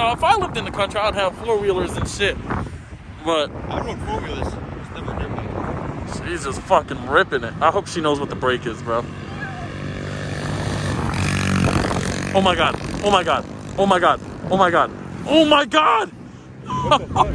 Now, if I lived in the country, I'd have four-wheelers and shit. But I rode four-wheelers. It's never dirt bike. she's just fucking ripping it. I hope she knows what the brake is, bro. Oh my god. Oh my god. Oh my god. Oh my god. Oh my god! What the fuck?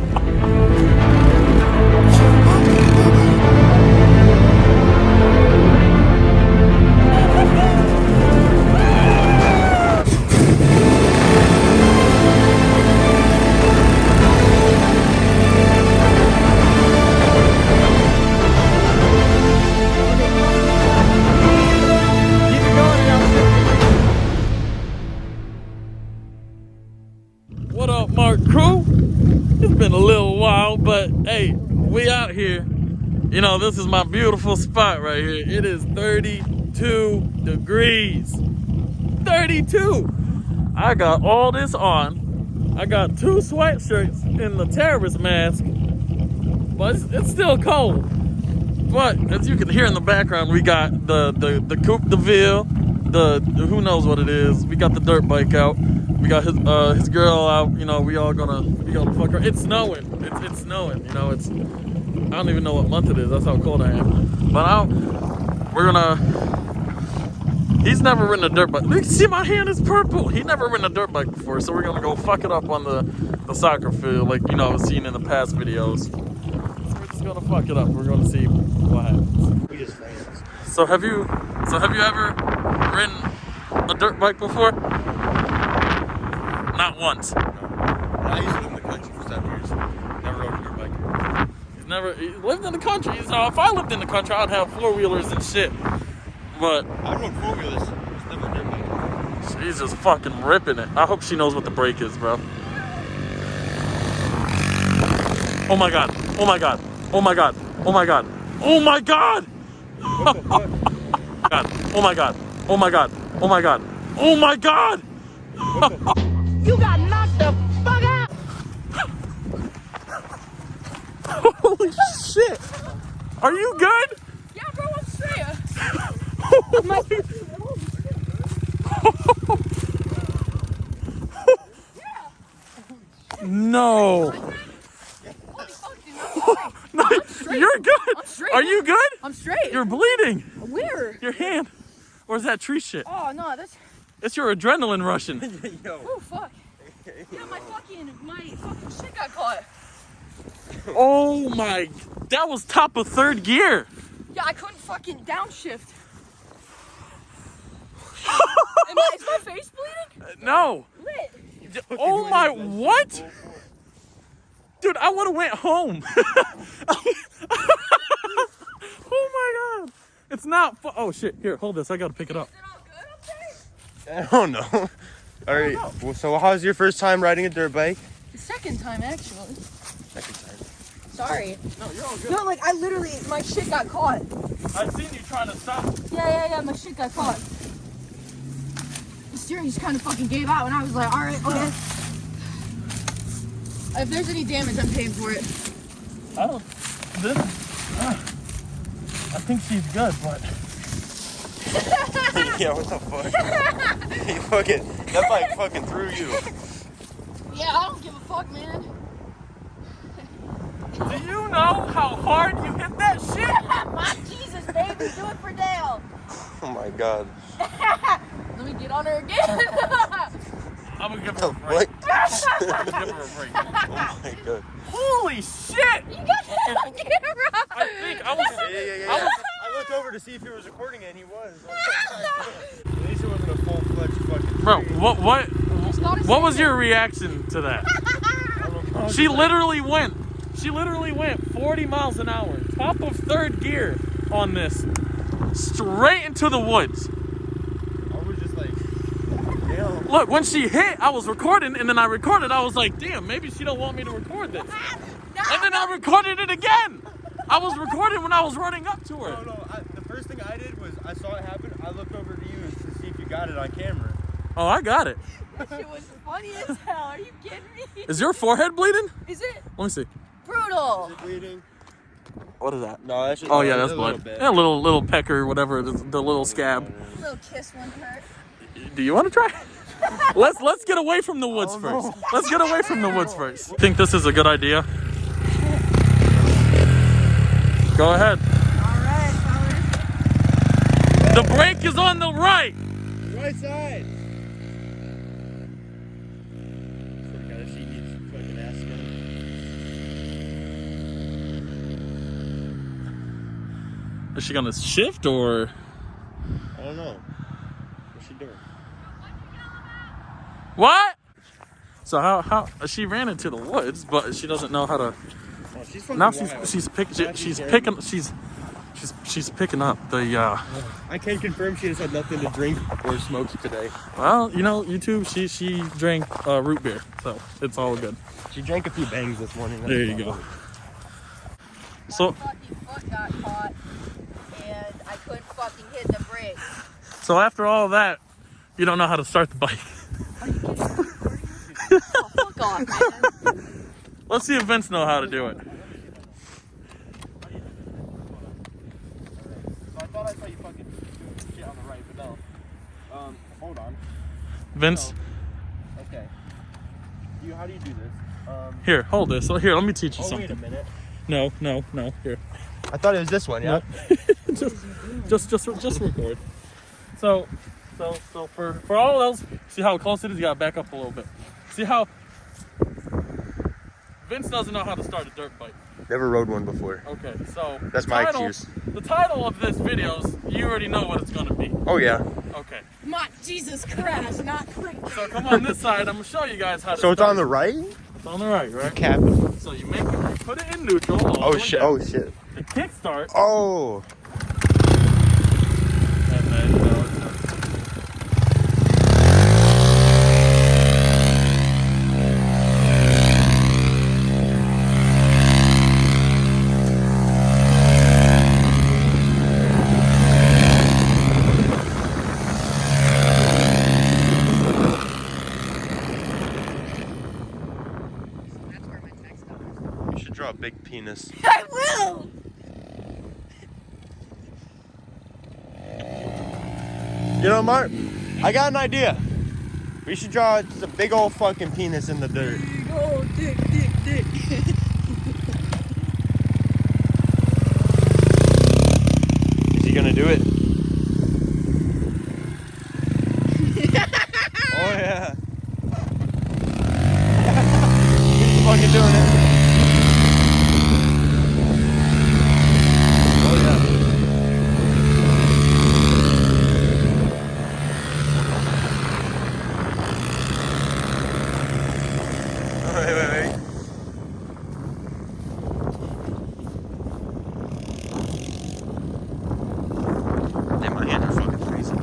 What up, Mark Crew? It's been a little while, but hey, we out here. You know, this is my beautiful spot right here. It is 32 degrees. 32! I got all this on. I got two sweatshirts in the terrorist mask, but it's still cold. But as you can hear in the background, we got the Coupe de Ville, the who knows what it is. We got the dirt bike out. We got his girl out. You know, we gonna fuck her. It's snowing. It's snowing. You know, I don't even know what month it is. That's how cold I am. But he's never ridden a dirt bike. Look, see, my hand is purple. He never ridden a dirt bike before, so we're gonna go fuck it up on the soccer field, like, you know, seen in the past videos. So we're just gonna fuck it up. We're gonna see what happens. We just fans. So have you ever ridden a dirt bike before? Not once. No. I used to live in the country for 7 years. Never rode a dirt bike. He lived in the country. So if I lived in the country, I'd have four-wheelers and shit. But I rode four-wheelers. It's never dirt bike. she's just fucking ripping it. I hope she knows what the brake is, bro. Oh my god. Oh my god. Oh my god. Oh my god. Oh my god. What the fuck? Oh my god. Oh my god. Oh my god. Oh my god. What the fuck? You got knocked the fuck out! Holy shit. Are you good? Yeah, bro, I'm straight. No. No, you're good. I'm straight. Are you good? I'm straight. You're bleeding. Where? Your hand. Or is that tree shit? Oh, no, that's... It's your adrenaline rushing. Yo. Oh, fuck. Yeah, my fucking shit got caught. Oh my. That was top of third gear. Yeah, I couldn't fucking downshift. Is my face bleeding? No. Lit. Oh my, what? Dude, I would have went home. Oh my god. It's not oh shit, here, hold this. I gotta pick it up. Is it all good up there? I don't know. All right. Well, so how's your first time riding a dirt bike? The second time, actually. Second time. Sorry. No, you're all good. No, like, I literally, my shit got caught. I seen you trying to stop. Yeah, my shit got caught. The steering just kind of fucking gave out, and I was like, alright, okay. If there's any damage, I'm paying for it. I don't. I think she's good, but. Yeah, what the fuck? That bike fucking threw you. Yeah, I don't give a fuck, man. Do you know how hard you hit that shit? My Jesus, baby, do it for Dale. Oh my god. Let me get on her again. I'm gonna give her The a break. fuck? I'm gonna give her a break. Oh my god. Holy shit! You got that on camera. I think I was. Yeah. I looked over to see if he was recording it, and he was. At least it wasn't a full-fledged fucking Bro, tree. what was your reaction to that? She literally went 40 miles an hour, top of third gear on this, straight into the woods. I was just like, damn. Look, when she hit, I was recording, and then I recorded. I was like, damn, maybe she don't want me to record this. And then I recorded it again. I was recording when I was running up to her. No. The first thing I did was I saw it happen. I looked over to you to see if you got it on camera. Oh, I got it. That shit was funny as hell. Are you kidding me? Is your forehead bleeding? Is it? Let me see. Brutal. Is it bleeding? What is that? No, that's just. Oh yeah, that's a blood. bit. Yeah, little pecker, whatever. The little scab. Little kiss one hurt. Do you want to try? Let's get away from the woods first. Let's get away from the woods first. Think this is a good idea? Go ahead. Alright, fellas. The brake is on the right. Right side. Swear to God, if she needs fucking ass again. Is she gonna shift or? I don't know. What's she doing? What? So how she ran into the woods, but she doesn't know how to. Oh, she's fucking Now wild. she's picking up the. I can confirm she has had nothing to drink or smoke today. Well, you know, YouTube. She drank root beer, so it's all good. She drank a few bangs this morning. There you go. So My fucking foot got caught, and I couldn't fucking hit the brake. so after all that, you don't know how to start the bike. Oh, fuck off, man. Let's see if Vince know how to do it. So I thought I saw you fucking doing shit on the right, but no. Hold on. Vince, Okay. How do you do this? here, hold this. So here, let me teach you Oh, wait a something. minute. No, here. I thought it was this one, yeah? just record. So for all else, see how close it is? You gotta back up a little bit. See how Vince doesn't know how to start a dirt bike. Never rode one before. Okay, so That's my excuse. The title of this video is, you already know what it's gonna be. Oh, yeah. Okay, My Jesus Christ, not quick. so come on this side. I'm gonna show you guys how to. So it's start on the right? It's on the right, right? Cap. So you put it in neutral. all the Oh, way shit. down. Oh, shit. The kickstart. Oh. And then That's where my text goes. You should draw a big penis. I will! You know, Mark, I got an idea. We should draw just a big old fucking penis in the dirt. Oh, dick. Is he gonna do it? Oh, yeah. He's fucking doing it. Oh, yeah. Wait. Damn, my hands are fucking freezing.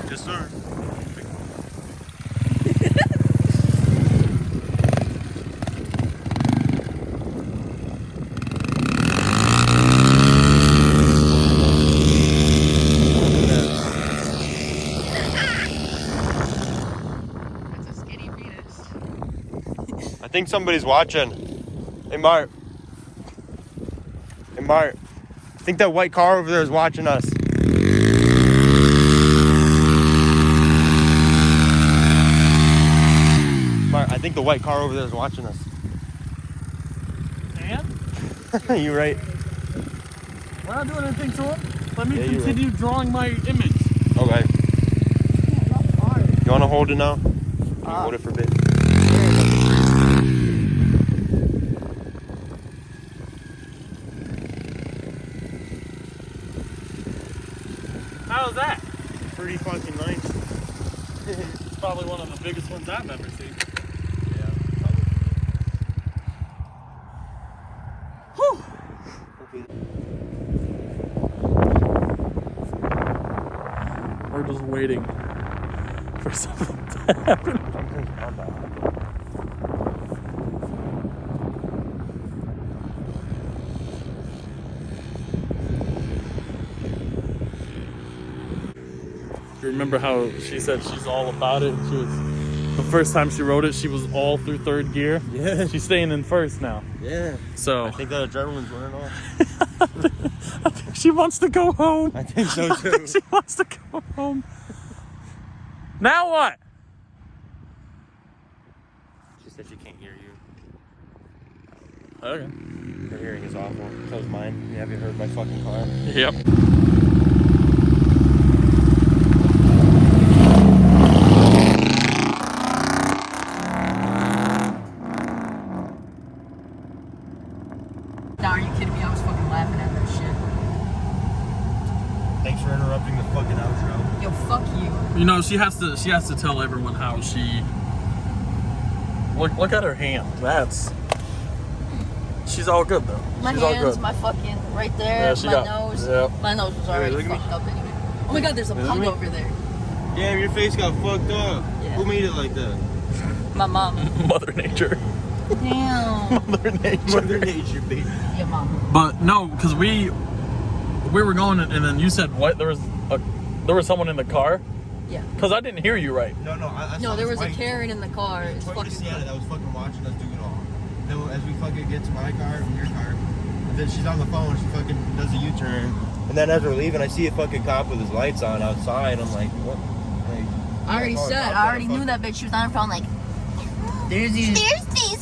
Yes, sir. That's a skinny penis. I think somebody's watching. Hey, Mark. Hey, Mark. I think that white car over there is watching us. Mark, I think the white car over there is watching us. and You right? we're not doing anything to him. Let me Yeah, you're continue drawing my image. Okay. You want to hold it now? You hold it for a bit. How's that? Pretty fucking nice. It's probably one of the biggest ones I've ever seen. Whew. We're just waiting for something to happen. remember how she said she's all about it? She was the first time she rode it, she was all through third gear. Yeah. She's staying in first now. Yeah. So I think that adrenaline's wearing off. I think she wants to go home. I think so I too. think she wants to go home. Now what? She said she can't hear you. Okay. Her hearing is awful. So is mine. Have you heard my fucking car? Yep. Nah, are you kidding me? I was fucking laughing at that shit. Thanks for interrupting the fucking outro. Yo, fuck you. You know, she has to tell everyone how she look at her hand. She's all good though. My She's all hands, good. my fucking right there, Yeah, she my got- nose. yep. My nose was already look at me. fucked up anyway. Oh my god, there's a Look at pug me. over there. Damn, your face got fucked up. Yeah. Who made it like that? My mom. Mother Nature. Damn. Mother Nature. Mother Nature, baby. Yeah, mom. But no, because we were going and then you said what? There was someone in the car? Yeah. Because I didn't hear you right. No, I No, saw there this was a white Karen in the car. It's Toyota fucking Sienna that was fucking watching us do it all. Then as we fucking get to my car and your car, and then she's on the phone, she fucking does a U-turn. And then as we're leaving, I see a fucking cop with his lights on outside. I'm like, what? Like, I already oh, said, it's I already fucking- knew that bitch. She was on her phone like, there's these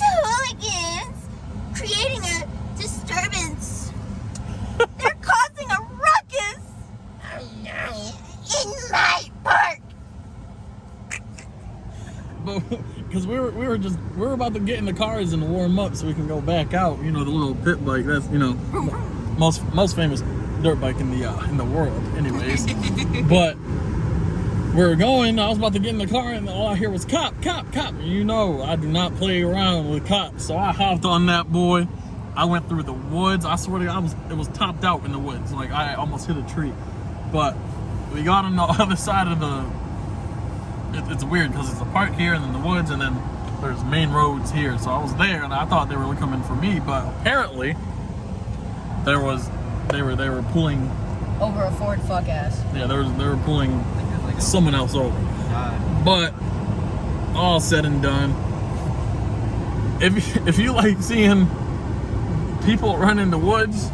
hooligans creating a disturbance. They're causing a ruckus in my park. But because we were about to get in the cars and warm up so we can go back out. You know, the little pit bike. That's, you know, most famous dirt bike in the world, anyways. But we were going. I was about to get in the car and all I hear was cop. And you know, I do not play around with cops, so I hopped on that boy. I went through the woods. I swear to God, it was topped out in the woods. Like I almost hit a tree. But we got on the other side of the. It's weird because it's a park here and then the woods and then there's main roads here. So I was there and I thought they were coming for me, but apparently they were pulling. Over a Ford fuck ass. Yeah, they were pulling someone else over. But all said and done, if you like seeing people run in the woods,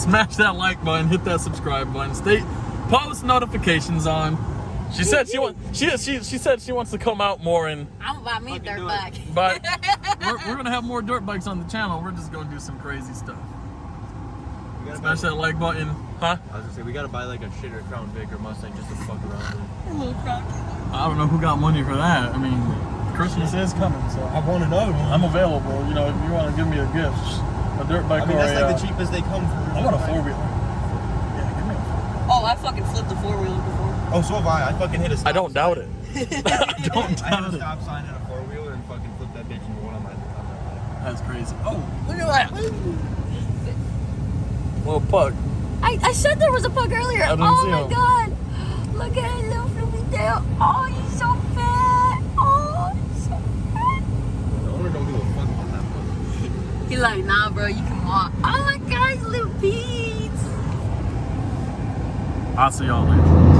smash that like button, hit that subscribe button, post notifications on. She said she said she wants to come out more and. I'm about me dirt bike. But we're gonna have more dirt bikes on the channel. We're just gonna do some crazy stuff. Smash that like button, huh? I was gonna say, we gotta buy like a shitter Crown Vic or Mustang just to fuck around with. I don't know who got money for that. I mean, Christmas is coming, so I want another one. I'm available. You know, if you want to give me a gift, a dirt bike I mean, or that's a, like the cheapest they come for. I want a 4-wheeler. Yeah, give me a 4-wheeler. Oh, I fucking flipped a 4-wheeler before. Oh, so have I. I fucking hit a stop I don't doubt it. I don't I hit doubt a it. stop sign in a 4-wheeler and fucking flipped that bitch into one on my That's crazy. Oh, look at that. Little pug. I said there was a pug earlier. I didn't Oh see my him. god. Look at that little floopy tail. Oh, he's so fat. Oh, he's so fat. The owner don't give a fuck about that pug. He's like, nah, bro, you can walk. Oh my god, little beads. I'll see y'all later.